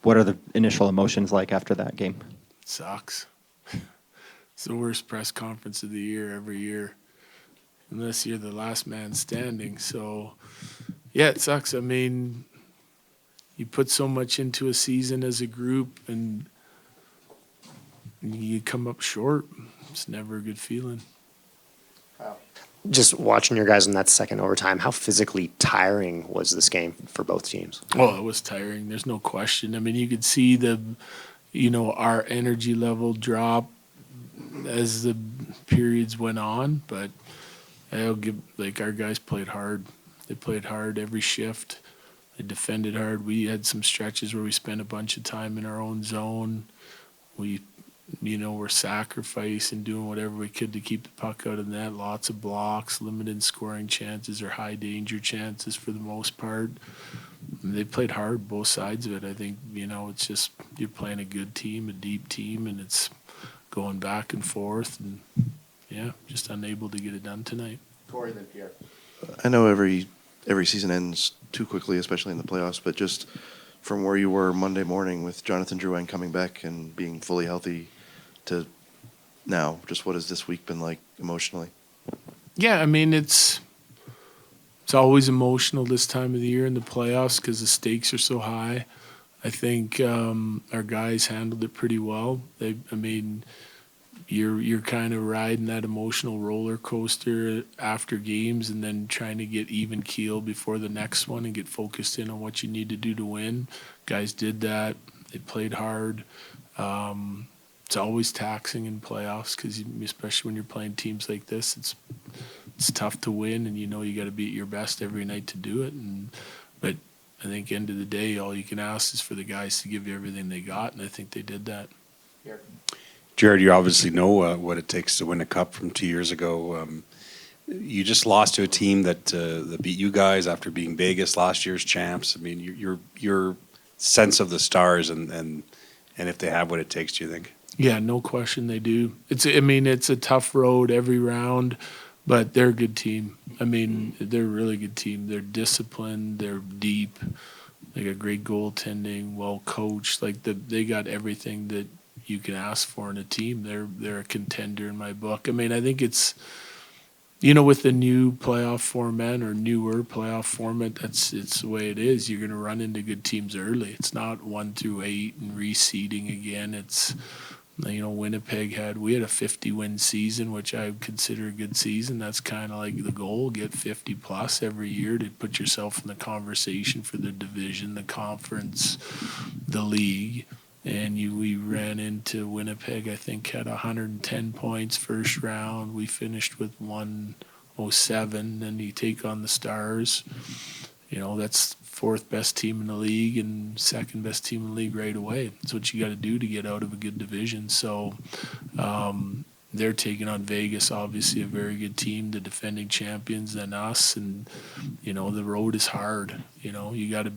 what are the initial emotions like after that game? It sucks. It's the worst press conference of the year every year, unless you're the last man standing. So, yeah, it sucks. I mean, you put so much into a season as a group and you come up short. It's never a good feeling. Just watching your guys in that second overtime, how physically tiring was this game for both teams? Oh, it was tiring. There's no question. I mean, you could see our energy level drop as the periods went on, but I'll give, our guys played hard. They played hard every shift. They defended hard. We had some stretches where we spent a bunch of time in our own zone. We we're sacrificing, doing whatever we could to keep the puck out of the net. Lots of blocks, limited scoring chances or high danger chances for the most part. And they played hard, both sides of it. I think, it's just you're playing a good team, a deep team, and it's going back and forth. And, just unable to get it done tonight. Corey, then Pierre. I know every season ends too quickly, especially in the playoffs, but just from where you were Monday morning with Jonathan Drouin coming back and being fully healthy to now, just what has this week been like emotionally? Yeah, I mean, it's always emotional this time of the year in the playoffs because the stakes are so high. I think our guys handled it pretty well. You're kind of riding that emotional roller coaster after games and then trying to get even keel before the next one and get focused in on what you need to do to win. Guys did that. They played hard. It's always taxing in playoffs because especially when you're playing teams like this, it's tough to win and you got to be at your best every night to do it. But I think end of the day, all you can ask is for the guys to give you everything they got, and I think they did that. Jared, you obviously know what it takes to win a cup from 2 years ago. You just lost to a team that beat you guys after being Vegas last year's champs. I mean, your sense of the Stars and if they have what it takes, do you think? Yeah, no question they do. It's a tough road every round, but they're a good team. I mean, they're a really good team. They're disciplined. They're deep. They got great goaltending, well coached. They got everything that you can ask for in a team. They're a contender in my book. I mean, I think it's with the new playoff format or newer playoff format, it's the way it is. You're going to run into good teams early. It's not 1 through 8 and reseeding again. It's Winnipeg we had a 50-win season, which I would consider a good season. That's kind of like the goal, get 50 plus every year to put yourself in the conversation for the division, the conference, the league. And we ran into Winnipeg, I think, had 110 points first round. We finished with 107. Then you take on the Stars. That's fourth best team in the league and second best team in the league right away. That's what you got to do to get out of a good division. So they're taking on Vegas, obviously a very good team, the defending champions, than us. And, the road is hard. You got to,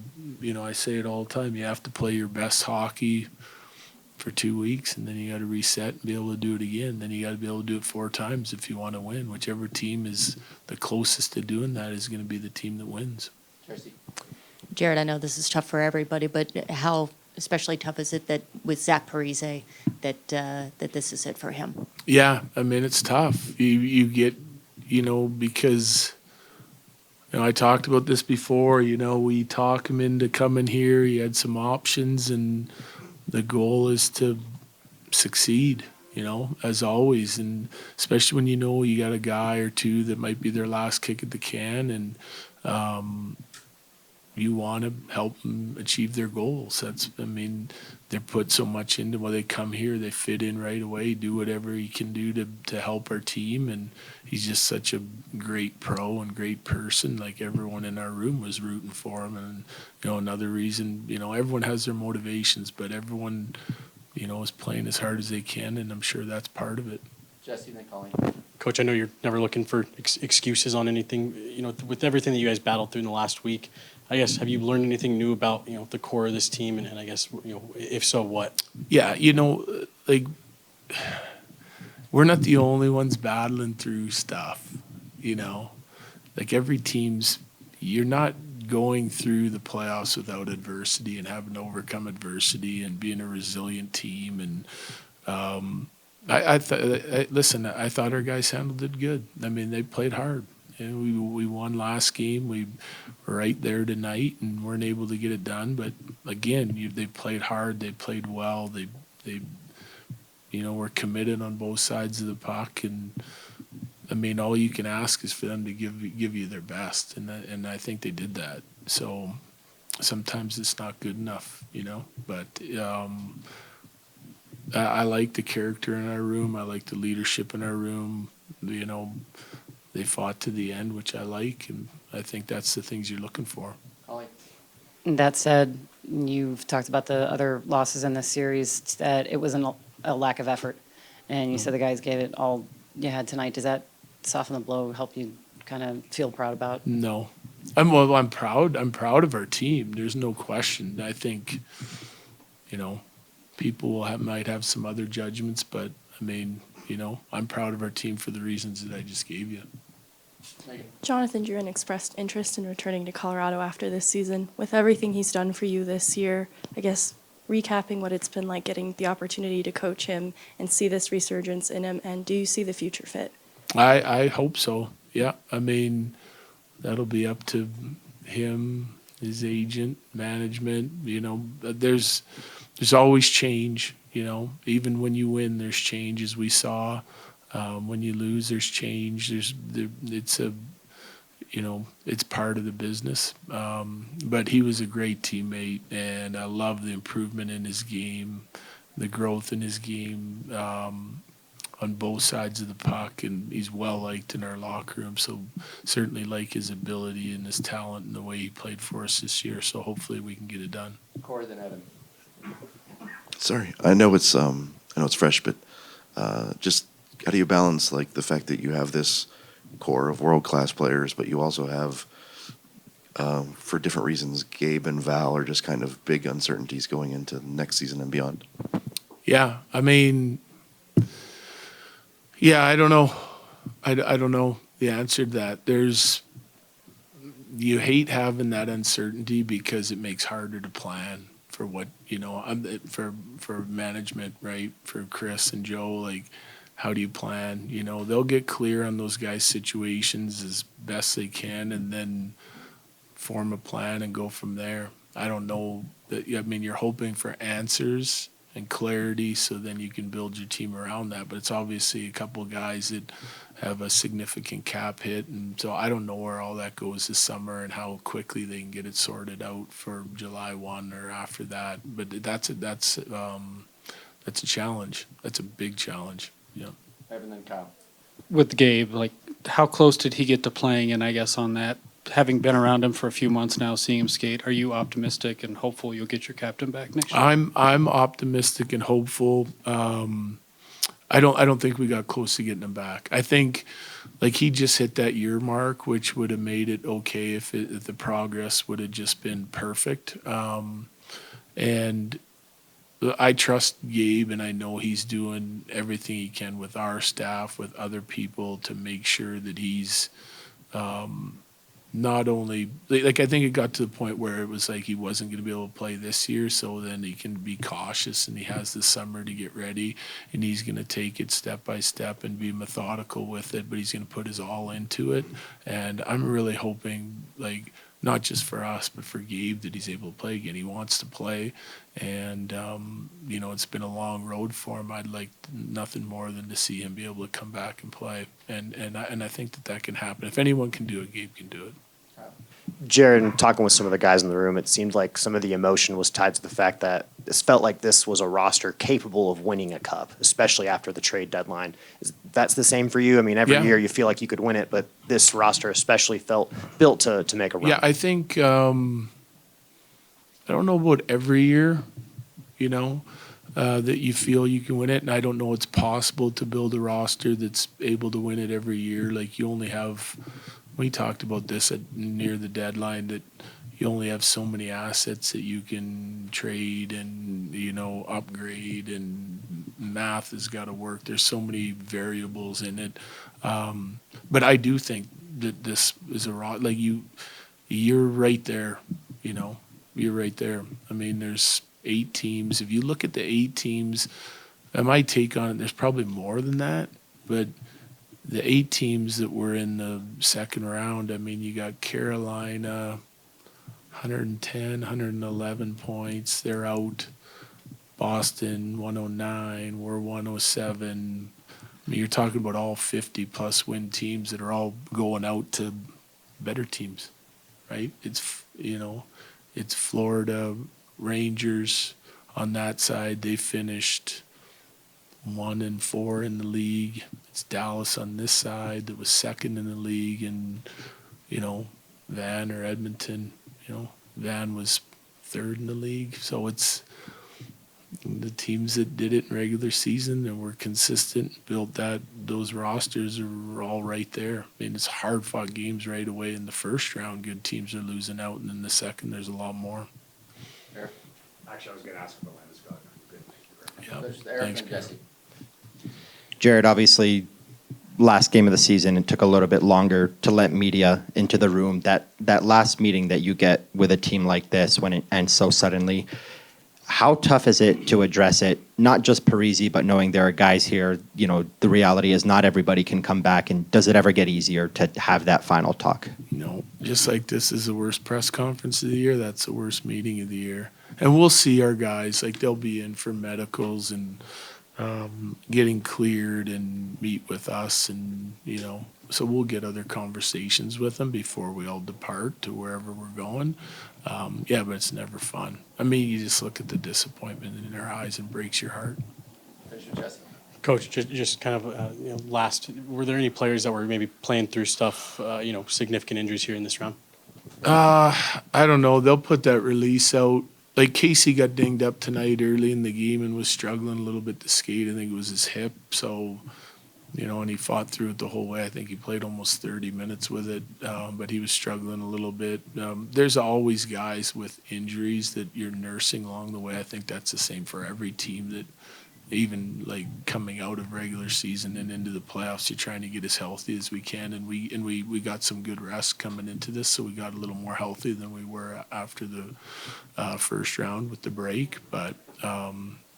I say it all the time, you have to play your best hockey for 2 weeks, and then you got to reset and be able to do it again. Then you got to be able to do it 4 times if you want to win. Whichever team is the closest to doing that is going to be the team that wins. Jared, I know this is tough for everybody, but how especially tough is it that with Zach Parise that this is it for him? Yeah, I mean, it's tough. You get, because I talked about this before. We talk him into coming here. He had some options, and the goal is to succeed, as always. And especially when you got a guy or two that might be their last kick at the can, and you want to help them achieve their goals. They're put so much into when they come here, they fit in right away, do whatever he can do to help our team. And he's just such a great pro and great person. Like everyone in our room was rooting for him. And, another reason, everyone has their motivations, but everyone, is playing as hard as they can. And I'm sure that's part of it. Jesse, then Colleen. Coach, I know you're never looking for excuses on anything. With everything that you guys battled through in the last week, I guess, have you learned anything new about, the core of this team? And I guess, if so, what? Yeah, we're not the only ones battling through stuff, Every team's, you're not going through the playoffs without adversity and having to overcome adversity and being a resilient team. And I thought our guys handled it good. I mean, they played hard. And we won last game. We were right there tonight and weren't able to get it done. But again, they played hard. They played well. They were committed on both sides of the puck. And I mean, all you can ask is for them to give you their best, and I think they did that. So sometimes it's not good enough, But I like the character in our room. I like the leadership in our room. They fought to the end, which I like, and I think that's the things you're looking for. That said, you've talked about the other losses in this series, that it was a lack of effort, and you said the guys gave it all you had tonight. Does that soften the blow, help you kind of feel proud about? No. I'm proud. I'm proud of our team. There's no question. I think, people might have some other judgments, but I mean, I'm proud of our team for the reasons that I just gave you. Jonathan Drouin expressed interest in returning to Colorado after this season. With everything he's done for you this year, I guess recapping what it's been like getting the opportunity to coach him and see this resurgence in him, and do you see the future fit? I hope so. Yeah. I mean, that'll be up to him, his agent, management. There's always change. Even when you win, there's change, as we saw. When you lose, there's change. It's part of the business. But he was a great teammate, and I love the improvement in his game, the growth in his game. On both sides of the puck, and he's well liked in our locker room. So certainly like his ability and his talent and the way he played for us this year. So hopefully we can get it done. Corey, then Evan. Sorry, I know it's fresh, but just how do you balance like the fact that you have this core of world-class players, but you also have, for different reasons, Gabe and Val are just kind of big uncertainties going into next season and beyond? Yeah, I mean, I don't know. I don't know the answer to that. You hate having that uncertainty because it makes harder to plan for what, for management, right? For Chris and Joe, like, how do you plan? They'll get clear on those guys' situations as best they can and then form a plan and go from there. I don't know that, you're hoping for answers and clarity, so then you can build your team around that. But it's obviously a couple of guys that have a significant cap hit, and so I don't know where all that goes this summer and how quickly they can get it sorted out for July 1 or after that. But that's a challenge. That's a big challenge. Yeah. Evan, then Kyle. With Gabe, like, how close did he get to playing? And I guess on that, having been around him for a few months now, seeing him skate, are you optimistic and hopeful you'll get your captain back next year? I'm optimistic and hopeful. I don't think we got close to getting him back. I think like he just hit that year mark, which would have made it okay if the progress would have just been perfect. And I trust Gabe, and I know he's doing everything he can with our staff, with other people, to make sure that he's not only like I think it got to the point where it was like he wasn't going to be able to play this year, so then he can be cautious and he has the summer to get ready, and he's going to take it step by step and be methodical with it, but he's going to put his all into it. And I'm really hoping, like, not just for us but for Gabe, that he's able to play again. He wants to play, and it's been a long road for him. I'd like nothing more than to see him be able to come back and play, and I think that can happen. If anyone can do it, Gabe can do it. Jared, talking with some of the guys in the room, it seemed like some of the emotion was tied to the fact that this felt like this was a roster capable of winning a cup, especially after the trade deadline. That's the same for you? I mean, every year you feel like you could win it, but this roster especially felt built to make a run. Yeah, I think, I don't know about every year, that you feel you can win it, and I don't know it's possible to build a roster that's able to win it every year. Like, you only have... We talked about this near the deadline, that you only have so many assets that you can trade and, upgrade, and math has got to work. There's so many variables in it. But I do think that this is like you you're right there, you know, you're right there. I mean, there's 8 teams. If you look at the 8 teams, my take on it, there's probably more than that, but the 8 teams that were in the second round, I mean, you got Carolina, 110, 111 points. They're out. Boston, 109. We're 107. I mean, you're talking about all 50-plus win teams that are all going out to better teams, right? It's, you know, it's Florida Rangers on that side. They finished 1-4 in the league. It's Dallas on this side that was second in the league, and, you know, Van or Edmonton, you know, Van was third in the league. So it's the teams that did it in regular season and were consistent, built those rosters are all right there. I mean, it's hard fought games right away in the first round. Good teams are losing out, and in the second, there's a lot more. Eric? Actually, I was going to ask for Landis Scott. Good, thank you very much. Yeah. Eric Thanks, and Carol. Jesse. Jared, obviously, last game of the season, it took a little bit longer to let media into the room. That last meeting that you get with a team like this when it ends so suddenly, how tough is it to address it? Not just Parisi, but knowing there are guys here, you know, the reality is not everybody can come back. And does it ever get easier to have that final talk? No, just like this is the worst press conference of the year, that's the worst meeting of the year. And we'll see our guys, like they'll be in for medicals and getting cleared and meet with us, and, you know, so we'll get other conversations with them before we all depart to wherever we're going. Yeah, but it's never fun. I mean, you just look at the disappointment in their eyes and breaks your heart. Finish with Jesse. Coach, just kind of you know, last, were there any players that were maybe playing through stuff, you know, significant injuries here in this round? I don't know. They'll put that release out. Like Casey got dinged up tonight early in the game and was struggling a little bit to skate. I think it was his hip. So, you know, and he fought through it the whole way. I think he played almost 30 minutes with it, but he was struggling a little bit. There's always guys with injuries that you're nursing along the way. I think that's the same for every team, that even like coming out of regular season and into the playoffs, you're trying to get as healthy as we can. And we got some good rest coming into this, so we got a little more healthy than we were after the first round with the break. But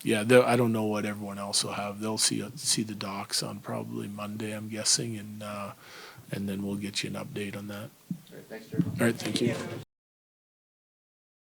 yeah, I don't know what everyone else will have. They'll see the docs on probably Monday, I'm guessing, and then we'll get you an update on that. All right, thanks, Jared. All right, thank you.